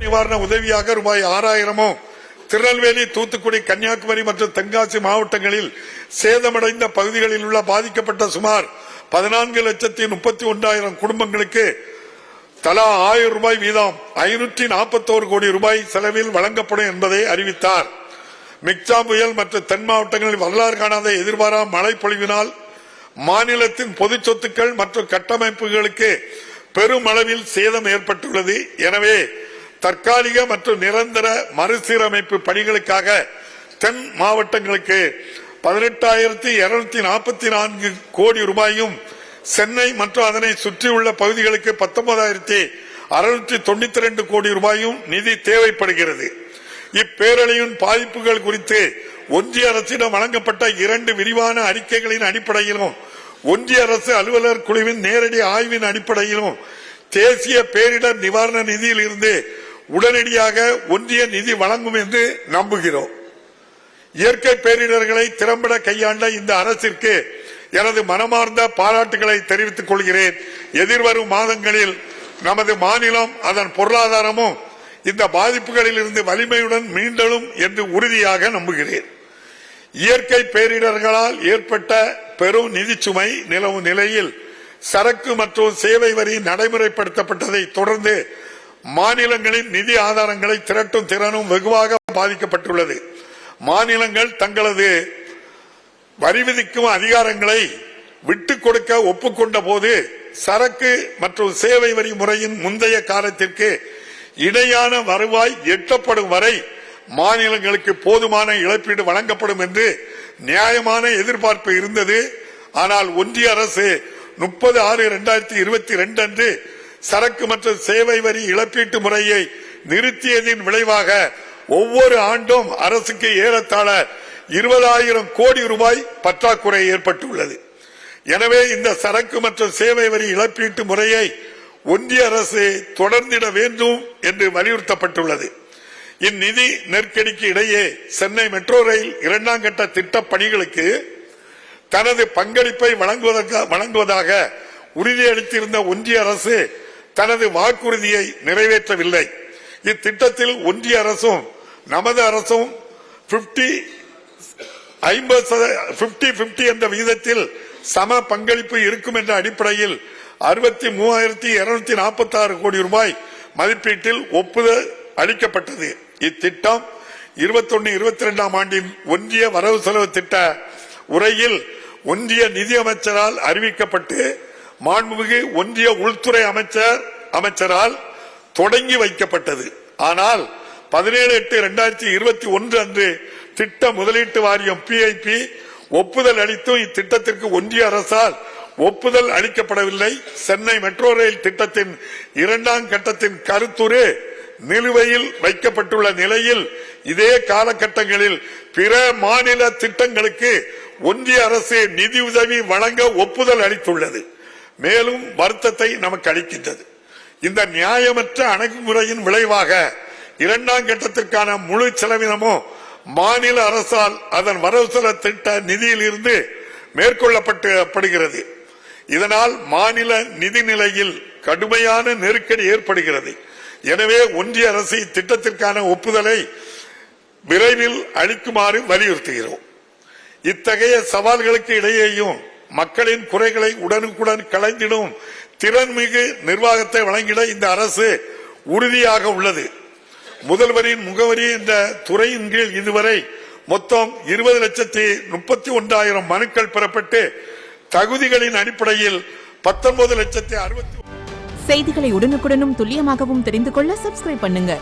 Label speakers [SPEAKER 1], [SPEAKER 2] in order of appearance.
[SPEAKER 1] நிவாரண உதவியாக ரூபாய் 6000 திருநெல்வேலி, தூத்துக்குடி, கன்னியாகுமரி மற்றும் தென்காசி மாவட்டங்களில் சேதமடைந்த பகுதிகளில் உள்ள பாதிக்கப்பட்ட சுமார் 14,31,000 குடும்பங்களுக்கு தலா 1000 ரூபாய் வீதம் 541 கோடி ரூபாய் செலவில் வழங்கப்படும் என்பதை அறிவித்தார். மிக்ஜாம் புயல் மற்றும் தென் மாவட்டங்களில் வரலாறு காணாத எதிர்பாரா மழை பொழிவினால் மாநிலத்தின் பொது சொத்துக்கள் மற்றும் கட்டமைப்புகளுக்கு பெருமளவில் சேதம் ஏற்பட்டுள்ளது. எனவே தற்காலிக மற்றும் நிரந்தர மறுசீரமைப்பு பணிகளுக்காக தென் மாவட்டங்களுக்கு 18,244 கோடி ரூபாயும், சென்னை மற்றும் அதனை சுற்றியுள்ள பகுதிகளுக்கு 19,692 கோடி ரூபாயும் நிதி தேவைப்படுகிறது. இப்பேரழிவின் பாதிப்புகள் குறித்து ஒன்றிய அரசிடம் வழங்கப்பட்ட 2 விரிவான அறிக்கைகளின் அடிப்படையிலும் ஒன்றிய அரசு அலுவலர் குழுவின் நேரடி ஆய்வின் அடிப்படையிலும் தேசிய பேரிடர் நிவாரண நிதியில் இருந்து உடனடியாக ஒன்றிய நிதி வழங்கும் என்று நம்புகிறோம். இயற்கை பேரிடர்களை திறம்பட கையாண்ட இந்த அரசிற்கு எனது மனமார்ந்த பாராட்டுகளை தெரிவித்துக் கொள்கிறேன். எதிர்வரும் மாதங்களில் நமது மாநிலம் அதன் பொருளாதாரமும் இந்த பாதிப்புகளில் இருந்து வலிமையுடன் மீண்டலும் என்று உறுதியாக நம்புகிறேன். இயற்கை பேரிடர்களால் ஏற்பட்ட பெரும் நிதி சுமை நிலவும் நிலையில் சரக்கு மற்றும் சேவை வரி நடைமுறைப்படுத்தப்பட்டதை தொடர்ந்து மாநிலங்களின் நிதி ஆதாரங்களை திரட்டும் திறனும் வெகுவாக பாதிக்கப்பட்டுள்ளது. மாநிலங்கள் தங்களது வரி விதிக்கும் அதிகாரங்களை விட்டுக் கொடுக்க ஒப்புக்கொண்ட போது சரக்கு மற்றும் சேவை வரி முறையின் முந்தைய காலத்திற்கு இணையான வருவாய் எட்டப்படும் வரை மாநிலங்களுக்கு போதுமான இழப்பீடு வழங்கப்படும் என்று நியாயமான எதிர்பார்ப்பு இருந்தது. ஆனால் ஒன்றிய அரசு 30/6/2022 அன்று சரக்கு மற்றும் சேவை வரி இழப்பீட்டு முறையை நிறுத்தியதின் விளைவாக ஒவ்வொரு ஆண்டும் அரசுக்கு ஏறத்தாழ 20,000 கோடி ரூபாய் பற்றாக்குறை ஏற்பட்டுள்ளது. எனவே இந்த சரக்கு மற்றும் சேவை வரி இழப்பீட்டு முறையை ஒன்றிய அரசு தொடர்ந்திட வேண்டும் என்று வலியுறுத்தப்பட்டுள்ளது. இந்நிதி நெருக்கடிக்கு இடையே சென்னை மெட்ரோ ரயில் 2ஆம் கட்ட திட்ட பணிகளுக்கு தனது பங்களிப்பை வழங்குவதாக உறுதியளித்திருந்த ஒன்றிய அரசு தனது வாக்குறுதியை நிறைவேற்றவில்லை. இத்திட்டத்தில் ஒன்றிய அரசும் நமது அரசும் 50-50 என்ற விகிதத்தில் சம பங்களிப்பு இருக்கும் என்ற அடிப்படையில் 63,246 கோடி ரூபாய் மதிப்பீட்டில் ஒப்புதல் அளிக்கப்பட்டது. இத்திட்டம் 21-22 ஆண்டின் ஒன்றிய வரவு செலவு திட்ட உரையில் ஒன்றிய நிதியமைச்சரால் அறிவிக்கப்பட்டு மாண்புமிகு ஒன்றிய உள்துறை அமைச்சரால் தொடங்கி வைக்கப்பட்டது. ஆனால் 17/8/2021 அன்று திட்ட முதலீட்டு வாரியம் PIP ஒப்புதல் அளித்தும் இத்திட்டத்திற்கு ஒன்றிய அரசால் ஒப்புதல் அளிக்கப்படவில்லை. சென்னை மெட்ரோ ரயில் திட்டத்தின் 2ஆம் கட்டத்தின் கருத்துரு நிலுவையில் வைக்கப்பட்டுள்ள நிலையில் இதே காலகட்டங்களில் பிற மாநில திட்டங்களுக்கு ஒன்றிய அரசு நிதி உதவி வழங்க ஒப்புதல் அளித்துள்ளது. மேலும் வருத்தத்தை நமக்கு அளிக்கின்றது. இந்த நியாயமற்ற அணுகுமுறையின் விளைவாக 2ஆம் கட்டத்திற்கான முழு செலவினமும் மாநில அரசால் அதன் வரவு செலவு திட்ட நிதியில் இருந்து மேற்கொள்ளப்படுகிறது. இதனால் மாநில நிதி நிலையில் கடுமையான நெருக்கடி ஏற்படுகிறது. எனவே ஒன்றிய அரசு இத்திட்டத்திற்கான ஒப்புதலை விரைவில் அளிக்குமாறு வலியுறுத்துகிறோம். இத்தகைய சவால்களுக்கு இடையேயும் மக்களின் குறைகளை உடனுக்குடன் களைந்திடும் திறன்மிகு நிர்வாகத்தை வழங்கிட இந்த அரசு உறுதியாக உள்ளது. முதல்வரின் முகவரி என்ற துறையின் கீழ் இதுவரை மொத்தம் 20,31,000 மனுக்கள் பெறப்பட்டு தகுதிகளின் அடிப்படையில் 19,60,000.
[SPEAKER 2] செய்திகளை உடனுக்குடனும் துல்லியமாகவும் தெரிந்து கொள்ள சப்ஸ்கிரைப் பண்ணுங்க.